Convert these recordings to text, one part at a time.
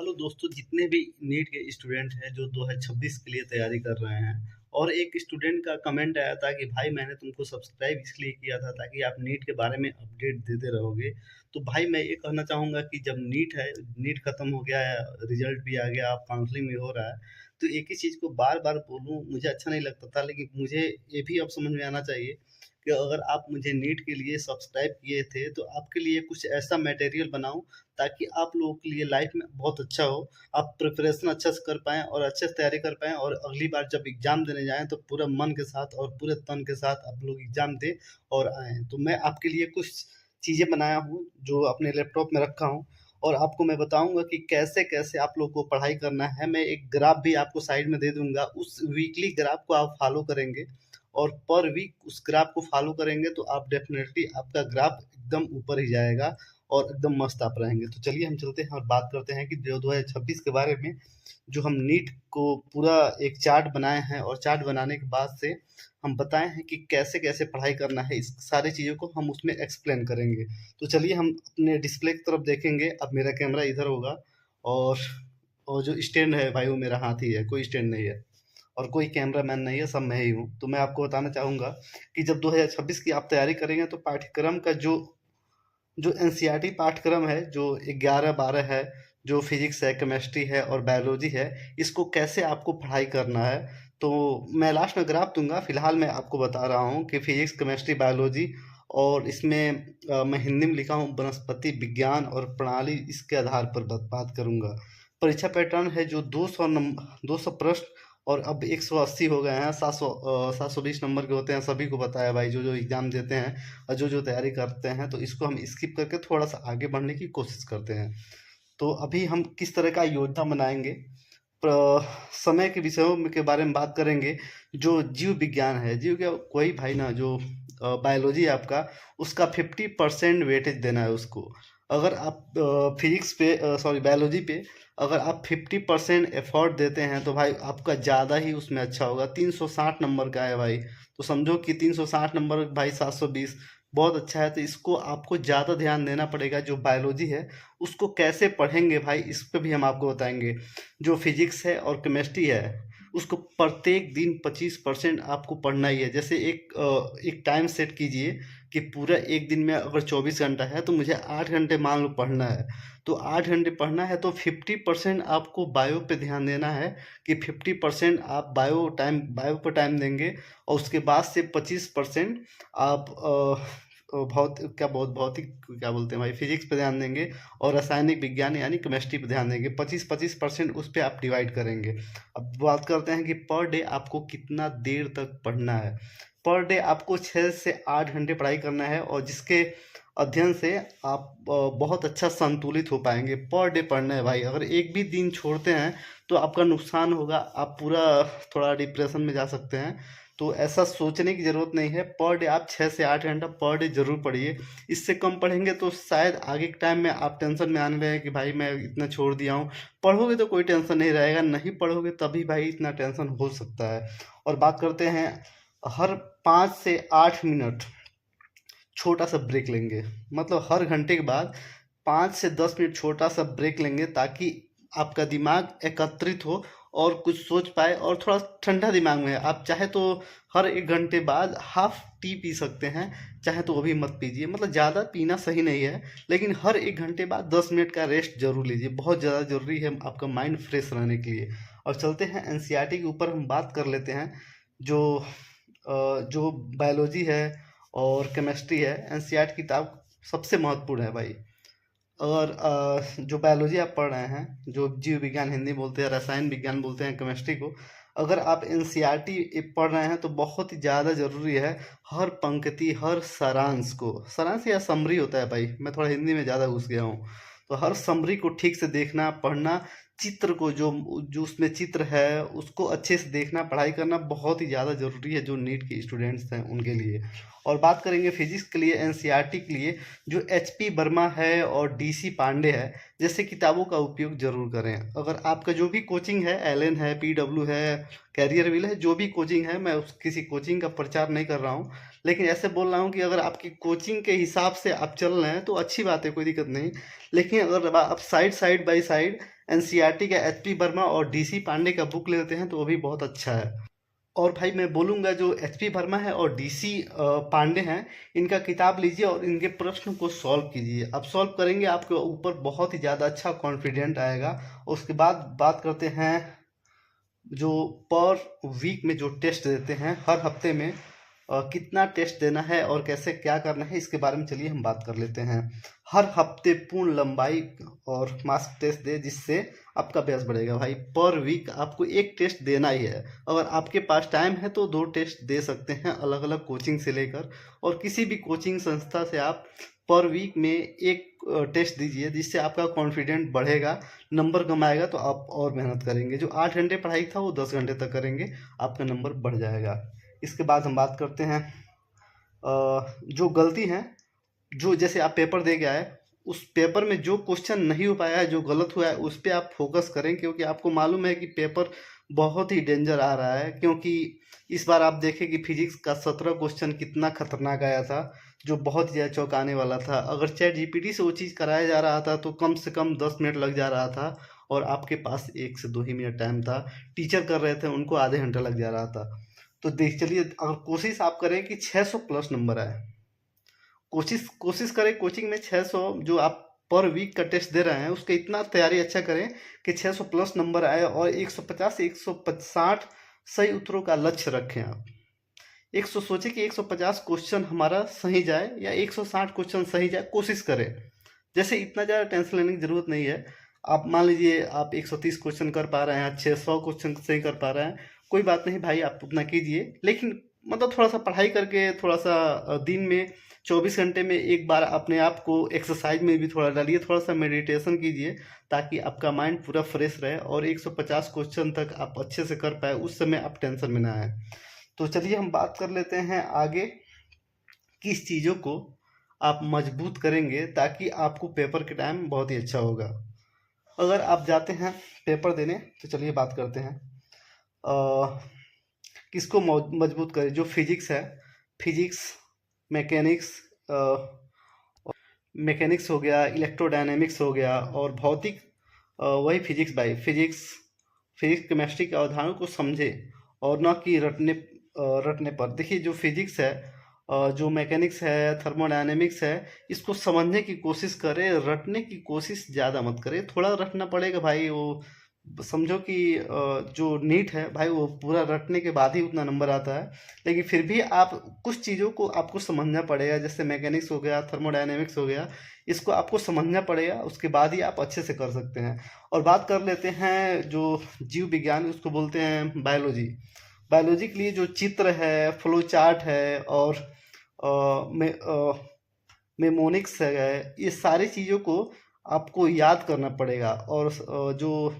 Hello दोस्तों, जितने भी नीट के स्टूडेंट हैं जो 2026 के लिए तैयारी कर रहे हैं। और एक स्टूडेंट का कमेंट आया था कि भाई मैंने तुमको सब्सक्राइब इसलिए किया था ताकि आप नीट के बारे में अपडेट देते रहोगे। तो भाई मैं ये कहना चाहूँगा कि जब नीट है, नीट खत्म हो गया है, रिजल्ट भी आ गया, अब काउंसलिंग भी हो रहा है, तो एक ही चीज़ को बार बार बोलूँ मुझे अच्छा नहीं लगता था, लेकिन मुझे ये भी अब समझ में आना चाहिए कि अगर आप मुझे नीट के लिए सब्सक्राइब किए थे तो आपके लिए कुछ ऐसा मटेरियल बनाऊं ताकि आप लोगों के लिए लाइफ में बहुत अच्छा हो। आप प्रिपरेशन अच्छे से कर पाएँ और अच्छे से तैयारी कर पाएँ और अगली बार जब एग्ज़ाम देने जाएँ तो पूरा मन के साथ और पूरे तन के साथ आप लोग एग्ज़ाम दें और आएँ। तो मैं आपके लिए कुछ चीज़ें बनाया हूँ जो अपने लैपटॉप में रखा हूँ और आपको मैं बताऊँगा कि कैसे-कैसे आप लोग को पढ़ाई करना है। मैं एक ग्राफ भी आपको साइड में दे दूँगा, उस वीकली ग्राफ को आप फ़ॉलो करेंगे और पर वीक उस ग्राफ को फ़ॉलो करेंगे तो आप डेफ़िनेटली आपका ग्राफ एकदम ऊपर ही जाएगा और एकदम मस्त आप रहेंगे। तो चलिए हम चलते हैं और बात करते हैं कि जो 2026 के बारे में, जो हम नीट को पूरा एक चार्ट बनाए हैं और चार्ट बनाने के बाद से हम बताए हैं कि कैसे-कैसे पढ़ाई करना है, इस सारी चीज़ों को हम उसमें एक्सप्लेन करेंगे। तो चलिए हम अपने डिस्प्ले की तरफ देखेंगे। अब मेरा कैमरा इधर होगा और जो स्टैंड है भाई वो मेरा हाथ ही है, कोई स्टैंड नहीं है और कोई कैमरामैन नहीं है, सब मैं ही हूँ। तो मैं आपको बताना चाहूँगा कि जब 2026 की आप तैयारी करेंगे तो पाठ्यक्रम का जो जो एनसीईआरटी पाठ्यक्रम है, जो 11-12 है, जो फिजिक्स है, केमिस्ट्री है और बायोलॉजी है, इसको कैसे आपको पढ़ाई करना है। तो मैं लास्ट में ग्राफ दूंगा, फिलहाल मैं आपको बता रहा हूँ कि फिजिक्स, केमिस्ट्री, बायोलॉजी और इसमें मैं हिंदी में लिखा हूँ वनस्पति विज्ञान और प्रणाली, इसके आधार पर बात करूंगा। परीक्षा पैटर्न है जो 200 प्रश्न और अब 180 हो गए हैं। 720 नंबर के होते हैं, सभी को पता है भाई, जो जो एग्जाम देते हैं और जो जो तैयारी करते हैं। तो इसको हम स्किप करके थोड़ा सा आगे बढ़ने की कोशिश करते हैं। तो अभी हम किस तरह का योजना बनाएंगे, समय के विषयों के बारे में बात करेंगे। जो जीव विज्ञान है, जीव क्या, कोई भाई ना, जो बायोलॉजी है आपका, उसका 50% वेटेज देना है उसको। अगर आप फिजिक्स पे, सॉरी बायोलॉजी पे अगर आप 50% एफर्ट देते हैं तो भाई आपका ज़्यादा ही उसमें अच्छा होगा। 360 नंबर का है भाई, तो समझो कि 360 नंबर भाई 720 बहुत अच्छा है। तो इसको आपको ज़्यादा ध्यान देना पड़ेगा। जो बायोलॉजी है उसको कैसे पढ़ेंगे भाई, इस पे भी हम आपको बताएंगे। जो फिजिक्स है और केमिस्ट्री है उसको प्रत्येक दिन 25% आपको पढ़ना ही है। जैसे एक टाइम सेट कीजिए कि पूरा एक दिन में अगर 24 घंटा है तो मुझे 8 घंटे मान लो पढ़ना है। तो 8 घंटे पढ़ना है तो 50% आपको बायो पे ध्यान देना है कि 50% आप बायो पर टाइम देंगे और उसके बाद से 25% आप भौतिक क्या बोलते हैं भाई, फिजिक्स पे ध्यान देंगे और रासायनिक विज्ञान यानी केमिस्ट्री पे ध्यान देंगे। 25-25% उस पे आप डिवाइड करेंगे। अब बात करते हैं कि पर डे आपको कितना देर तक पढ़ना है। पर डे आपको 6 से 8 घंटे पढ़ाई करना है और जिसके अध्ययन से आप बहुत अच्छा संतुलित हो पाएंगे। पर डे पढ़ना है भाई, अगर एक भी दिन छोड़ते हैं तो आपका नुकसान होगा, आप पूरा थोड़ा डिप्रेशन में जा सकते हैं। तो ऐसा सोचने की ज़रूरत नहीं है। पर डे आप 6 से 8 घंटा पर डे ज़रूर पढ़िए। इससे कम पढ़ेंगे तो शायद आगे के टाइम में आप टेंशन में आने लगे कि भाई मैं इतना छोड़ दिया हूँ। पढ़ोगे तो कोई टेंशन नहीं रहेगा, नहीं पढ़ोगे तभी भाई इतना टेंशन हो सकता है। और बात करते हैं, हर 5 से 8 मिनट छोटा सा ब्रेक लेंगे। मतलब हर घंटे के बाद 5 से 10 मिनट छोटा सा ब्रेक लेंगे ताकि आपका दिमाग एकत्रित हो और कुछ सोच पाए और थोड़ा ठंडा दिमाग में है। आप चाहे तो हर 1 घंटे बाद हाफ टी पी सकते हैं, चाहे तो वो भी मत पीजिए, मतलब ज़्यादा पीना सही नहीं है। लेकिन हर 1 घंटे बाद 10 मिनट का रेस्ट जरूर लीजिए, बहुत ज़्यादा ज़रूरी है आपका माइंड फ्रेश रहने के लिए। और चलते हैं एनसीईआरटी के ऊपर हम बात कर लेते हैं। जो जो बायोलॉजी है और केमिस्ट्री है, एनसीईआरटी किताब सबसे महत्वपूर्ण है भाई। और जो बायोलॉजी आप पढ़ रहे हैं, जो जीव विज्ञान हिंदी बोलते हैं, रसायन विज्ञान बोलते हैं केमिस्ट्री को, अगर आप एनसीईआरटी पढ़ रहे हैं तो बहुत ही ज़्यादा ज़रूरी है हर पंक्ति, हर सारांश को, सारांश या समरी होता है भाई, मैं थोड़ा हिंदी में ज़्यादा घुस गया हूँ, तो हर समरी को ठीक से देखना, पढ़ना। चित्र को, जो जो उसमें चित्र है उसको अच्छे से देखना, पढ़ाई करना बहुत ही ज़्यादा ज़रूरी है जो नीट के स्टूडेंट्स हैं उनके लिए। और बात करेंगे फिजिक्स के लिए, एनसीईआरटी के लिए, जो एचपी वर्मा है और डीसी पांडे है जैसे किताबों का उपयोग जरूर करें। अगर आपका जो भी कोचिंग है, एलएन है, पीडब्ल्यू है, कैरियर विल है, जो भी कोचिंग है, मैं उस किसी कोचिंग का प्रचार नहीं कर रहा हूँ, लेकिन ऐसे बोल रहा हूँ कि अगर आपकी कोचिंग के हिसाब से आप चल रहे हैं तो अच्छी बात है, कोई दिक्कत नहीं। लेकिन अगर आप साइड बाई साइड एनसीईआरटी का एचपी वर्मा और डीसी पांडे का बुक लेते हैं तो वो भी बहुत अच्छा है। और भाई मैं बोलूँगा जो एचपी वर्मा है और डीसी पांडे हैं, इनका किताब लीजिए और इनके प्रश्न को सॉल्व कीजिए। आप सॉल्व करेंगे आपके ऊपर बहुत ही ज़्यादा अच्छा कॉन्फिडेंट आएगा। उसके बाद बात करते हैं जो पर वीक में जो टेस्ट देते हैं हर हफ्ते में, कितना टेस्ट देना है और कैसे क्या करना है इसके बारे में चलिए हम बात कर लेते हैं। हर हफ्ते पूर्ण लंबाई और मास्क टेस्ट दे जिससे आपका अभ्यास बढ़ेगा। भाई पर वीक आपको एक टेस्ट देना ही है। अगर आपके पास टाइम है तो 2 टेस्ट दे सकते हैं अलग अलग कोचिंग से लेकर, और किसी भी कोचिंग संस्था से आप पर वीक में एक टेस्ट दीजिए जिससे आपका कॉन्फिडेंट बढ़ेगा। नंबर कम आएगा तो आप और मेहनत करेंगे। जो 8 घंटे पढ़ाई था वो 10 घंटे तक करेंगे, आपका नंबर बढ़ जाएगा। इसके बाद हम बात करते हैं जो गलती है, जो जैसे आप पेपर दे के आए, उस पेपर में जो क्वेश्चन नहीं हो पाया है, जो गलत हुआ है उस पर आप फोकस करें, क्योंकि आपको मालूम है कि पेपर बहुत ही डेंजर आ रहा है। क्योंकि इस बार आप देखें कि फिजिक्स का 17 क्वेश्चन कितना खतरनाक आया था, जो बहुत ही ज़्यादा चौंकाने वाला था। अगर चैट जीपीटी से वो चीज़ कराया जा रहा था तो कम से कम 10 मिनट लग जा रहा था, और आपके पास 1 से 2 ही मिनट टाइम था। टीचर कर रहे थे उनको आधे घंटा लग जा रहा था। तो देख चलिए, अगर कोशिश आप करें कि 600 प्लस नंबर आए, कोशिश कोशिश करें कोचिंग में 600 जो आप पर वीक का टेस्ट दे रहे हैं उसके इतना तैयारी अच्छा करें कि 600 प्लस नंबर आए, और 150 से 160 सही उत्तरों का लक्ष्य रखें आप। 100 सोचे कि 150 क्वेश्चन हमारा सही जाए या 160 क्वेश्चन सही जाए, कोशिश करें। जैसे इतना ज़्यादा टेंशन लेने की ज़रूरत नहीं है। आप मान लीजिए आप 130 क्वेश्चन कर पा रहे हैं, 600 क्वेश्चन सही कर पा रहे हैं, कोई बात नहीं भाई, आप उतना कीजिए। लेकिन मतलब थोड़ा सा पढ़ाई करके, थोड़ा सा दिन में 24 घंटे में एक बार अपने आप को एक्सरसाइज में भी थोड़ा डालिए, थोड़ा सा मेडिटेशन कीजिए, ताकि आपका माइंड पूरा फ्रेश रहे और 150 क्वेश्चन तक आप अच्छे से कर पाए, उस समय आप टेंशन में ना आए। तो चलिए हम बात कर लेते हैं आगे, किस चीज़ों को आप मजबूत करेंगे ताकि आपको पेपर के टाइम बहुत ही अच्छा होगा। अगर आप जाते हैं पेपर देने तो चलिए बात करते हैं किसको मजबूत करें। जो फिजिक्स है, फिजिक्स, मैकेनिक्स, मैकेनिक्स हो गया, इलेक्ट्रोडायनेमिक्स हो गया, और भौतिक, वही फिजिक्स भाई, फिजिक्स फिजिक्स केमिस्ट्री के अवधारणों को समझे और न कि रटने पर। देखिए जो फिजिक्स है, जो मैकेनिक्स है, थर्मोडायनेमिक्स है, इसको समझने की कोशिश करें, रटने की कोशिश ज़्यादा मत करें। थोड़ा रटना पड़ेगा भाई, वो समझो कि जो नीट है भाई वो पूरा रटने के बाद ही उतना नंबर आता है। लेकिन फिर भी आप कुछ चीज़ों को आपको समझना पड़ेगा, जैसे मैकेनिक्स हो गया, थर्मोडायनेमिक्स हो गया, इसको आपको समझना पड़ेगा, उसके बाद ही आप अच्छे से कर सकते हैं। और बात कर लेते हैं जो जीव विज्ञान, उसको बोलते हैं बायोलॉजी। बायोलॉजी के लिए जो चित्र है, फ्लो चार्ट है, और मेमोनिक्स है, ये सारी चीज़ों को आपको याद करना पड़ेगा। और जो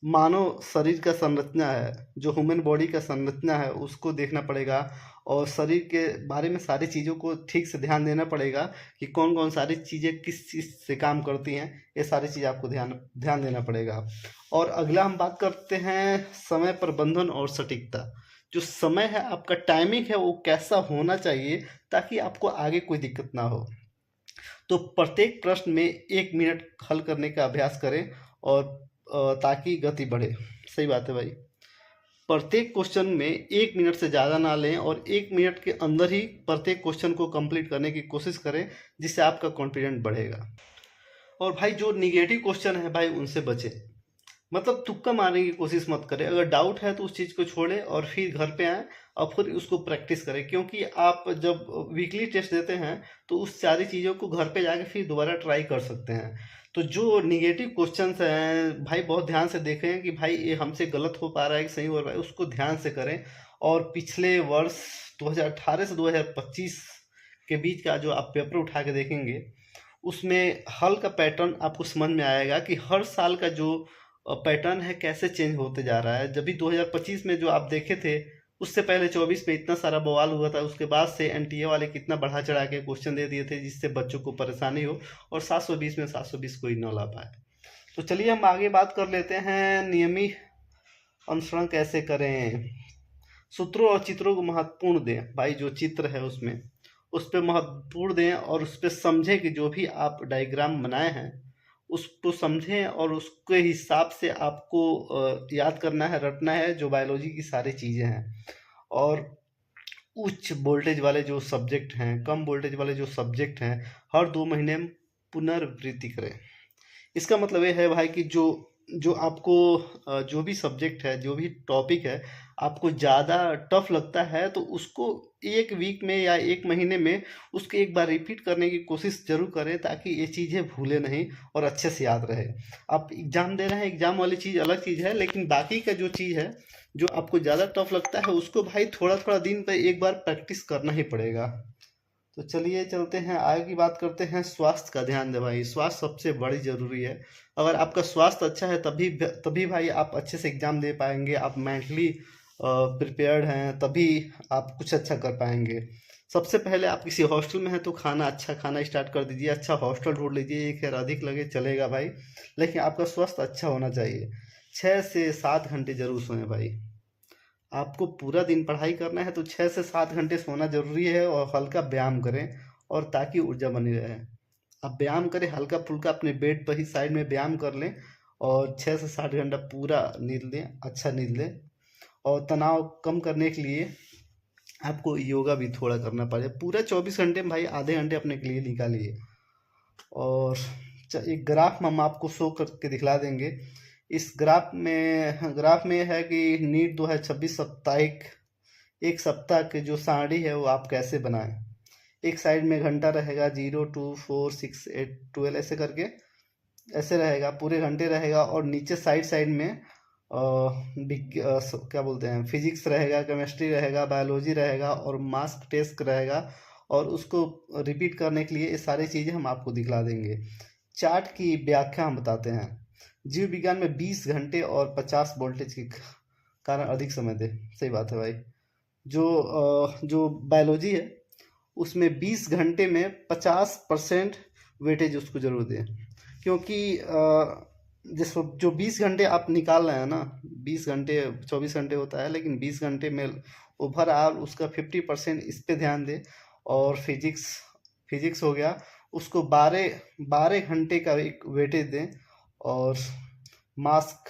मानव शरीर का संरचना है, जो ह्यूमन बॉडी का संरचना है, उसको देखना पड़ेगा, और शरीर के बारे में सारी चीज़ों को ठीक से ध्यान देना पड़ेगा कि कौन कौन सारी चीज़ें किस चीज़ से काम करती हैं। ये सारी चीज़ आपको ध्यान ध्यान देना पड़ेगा। और अगला हम बात करते हैं समय प्रबंधन और सटीकता। जो समय है, आपका टाइमिंग है, वो कैसा होना चाहिए ताकि आपको आगे कोई दिक्कत ना हो। तो प्रत्येक प्रश्न में 1 मिनट हल करने का अभ्यास करें, और ताकि गति बढ़े। सही बात है भाई, प्रत्येक क्वेश्चन में 1 मिनट से ज़्यादा ना लें, और 1 मिनट के अंदर ही प्रत्येक क्वेश्चन को कंप्लीट करने की कोशिश करें, जिससे आपका कॉन्फिडेंस बढ़ेगा। और भाई जो निगेटिव क्वेश्चन है भाई उनसे बचें। मतलब तुक्का मारने की कोशिश मत करें। अगर डाउट है तो उस चीज़ को छोड़ें और फिर घर पे आएँ और फिर उसको प्रैक्टिस करें, क्योंकि आप जब वीकली टेस्ट देते हैं तो उस सारी चीज़ों को घर पे जाके फिर दोबारा ट्राई कर सकते हैं। तो जो निगेटिव क्वेश्चंस हैं भाई, बहुत ध्यान से देखें कि भाई ये हमसे गलत हो पा रहा है कि सही हो रहा है, उसको ध्यान से करें। और पिछले वर्ष 2018 से 2025 के बीच का जो आप पेपर उठा के देखेंगे, उसमें हल का पैटर्न आपको समझ में आएगा कि हर साल का जो पैटर्न है कैसे चेंज होते जा रहा है। जब भी 2025 में जो आप देखे थे, उससे पहले 24 में इतना सारा बवाल हुआ था, उसके बाद से एनटीए वाले कितना बढ़ा चढ़ा के क्वेश्चन दे दिए थे जिससे बच्चों को परेशानी हो, और 720 में 720 कोई न ला पाए। तो चलिए हम आगे बात कर लेते हैं, नियमित अनुसरण कैसे करें। सूत्रों और चित्रों को महत्वपूर्ण दें। भाई जो चित्र है उसमें उस पर महत्वपूर्ण दें, और उस पर समझें कि जो भी आप डायग्राम बनाए हैं उसको समझें और उसके हिसाब से आपको याद करना है, रटना है जो बायोलॉजी की सारी चीज़ें हैं। और उच्च वोल्टेज वाले जो सब्जेक्ट हैं, कम वोल्टेज वाले जो सब्जेक्ट हैं, हर 2 महीने में पुनरावृत्ति करें। इसका मतलब ये है भाई कि जो जो आपको जो भी सब्जेक्ट है, जो भी टॉपिक है, आपको ज़्यादा टफ लगता है तो उसको 1 वीक में या 1 महीने में उसको एक बार रिपीट करने की कोशिश जरूर करें, ताकि ये चीज़ें भूले नहीं और अच्छे से याद रहे। आप एग्ज़ाम दे रहे हैं, एग्ज़ाम वाली चीज़ अलग चीज़ है, लेकिन बाकी का जो चीज़ है, जो आपको ज़्यादा टफ लगता है, उसको भाई थोड़ा थोड़ा दिन पे एक बार प्रैक्टिस करना ही पड़ेगा। तो चलिए चलते हैं आगे की बात करते हैं। स्वास्थ्य का ध्यान दें भाई, स्वास्थ्य सबसे बड़ी जरूरी है। अगर आपका स्वास्थ्य अच्छा है तभी तभी भाई आप अच्छे से एग्जाम दे पाएंगे, आप मेंटली प्रिपेयर्ड हैं तभी आप कुछ अच्छा कर पाएंगे। सबसे पहले आप किसी हॉस्टल में हैं तो खाना अच्छा खाना स्टार्ट कर दीजिए, अच्छा हॉस्टल ढूंढ लीजिए, एक या अधिक लगे चलेगा भाई, लेकिन आपका स्वास्थ्य अच्छा होना चाहिए। 6 से 7 घंटे जरूर सोएं भाई। आपको पूरा दिन पढ़ाई करना है तो 6 से 7 घंटे सोना जरूरी है, और हल्का व्यायाम करें और ताकि ऊर्जा बनी रहे। आप व्यायाम करें हल्का फुल्का, अपने बेड पर ही साइड में व्यायाम कर लें, और 6 से 7 घंटा पूरा नींद लें, अच्छा नींद लें। और तनाव कम करने के लिए आपको योगा भी थोड़ा करना पड़े। पूरा 24 घंटे में भाई आधे घंटे अपने के लिए निकालिए। और एक ग्राफ हम आपको शो करके दिखला देंगे। इस ग्राफ में है कि नीट 2026 साप्ताहिक, एक सप्ताह के जो सारणी है वो आप कैसे बनाएं। एक साइड में घंटा रहेगा, 0 2 4 6 8 12 ऐसे करके, ऐसे रहेगा, पूरे घंटे रहेगा। और नीचे साइड साइड में क्या बोलते हैं, फिजिक्स रहेगा, केमिस्ट्री रहेगा, बायोलॉजी रहेगा और मास टेस्ट रहेगा। और उसको रिपीट करने के लिए ये सारी चीज़ें हम आपको दिखला देंगे। चार्ट की व्याख्या हम बताते हैं। जीव विज्ञान में 20 घंटे और 50 वोल्टेज के कारण अधिक समय दे। सही बात है भाई। जो बायोलॉजी है उसमें 20 घंटे में 50% वेटेज उसको जरूर दें, क्योंकि जिस जो 20 घंटे आप निकाल रहे हैं ना, 20 घंटे 24 घंटे होता है, लेकिन 20 घंटे में ओवरऑल उसका 50% इस पे ध्यान दें। और फिजिक्स हो गया, उसको 12 घंटे का एक वेटेज दें। और मास्क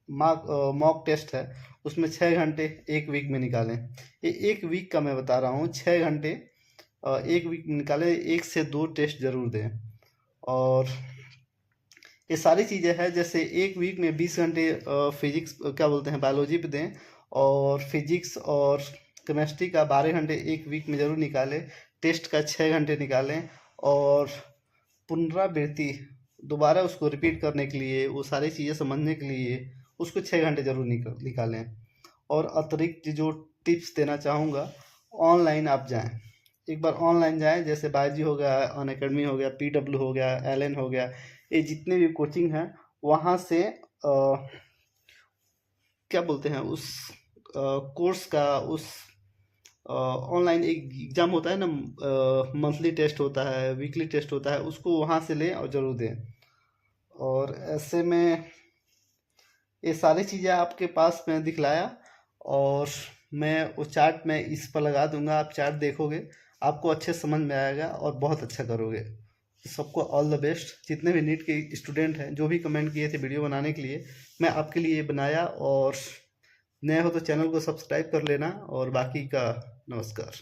मॉक टेस्ट है, उसमें 6 घंटे एक वीक में निकालें। ये एक वीक का मैं बता रहा हूँ, 6 घंटे एक वीक निकालें, 1 से 2 टेस्ट जरूर दें। और ये सारी चीज़ें हैं, जैसे एक वीक में 20 घंटे फिजिक्स क्या बोलते हैं बायोलॉजी पे दें, और फिजिक्स और केमिस्ट्री का 12 घंटे एक वीक में ज़रूर निकालें, टेस्ट का 6 घंटे निकालें। और पुनरावृत्ति दोबारा उसको रिपीट करने के लिए, वो सारी चीज़ें समझने के लिए उसको 6 घंटे जरूर निकालें। और अतिरिक्त जो टिप्स देना चाहूँगा, ऑनलाइन आप जाएं, एक बार ऑनलाइन जाएं, जैसे बायजी हो गया, अनअकैडमी हो गया, PW हो गया, एलन हो गया, ये जितने भी कोचिंग हैं वहाँ से क्या बोलते हैं उस कोर्स का, उस ऑनलाइन एक एग्ज़ाम होता है ना, मंथली टेस्ट होता है, वीकली टेस्ट होता है, उसको वहाँ से लें और ज़रूर दें। और ऐसे में ये सारी चीज़ें आपके पास मैं दिखलाया, और मैं वो चार्ट में इस पर लगा दूंगा, आप चार्ट देखोगे आपको अच्छे समझ में आएगा और बहुत अच्छा करोगे। सबको ऑल द बेस्ट। जितने भी नीट के स्टूडेंट हैं, जो भी कमेंट किए थे वीडियो बनाने के लिए, मैं आपके लिए ये बनाया। और नए हो तो चैनल को सब्सक्राइब कर लेना, और बाकी का नमस्कार।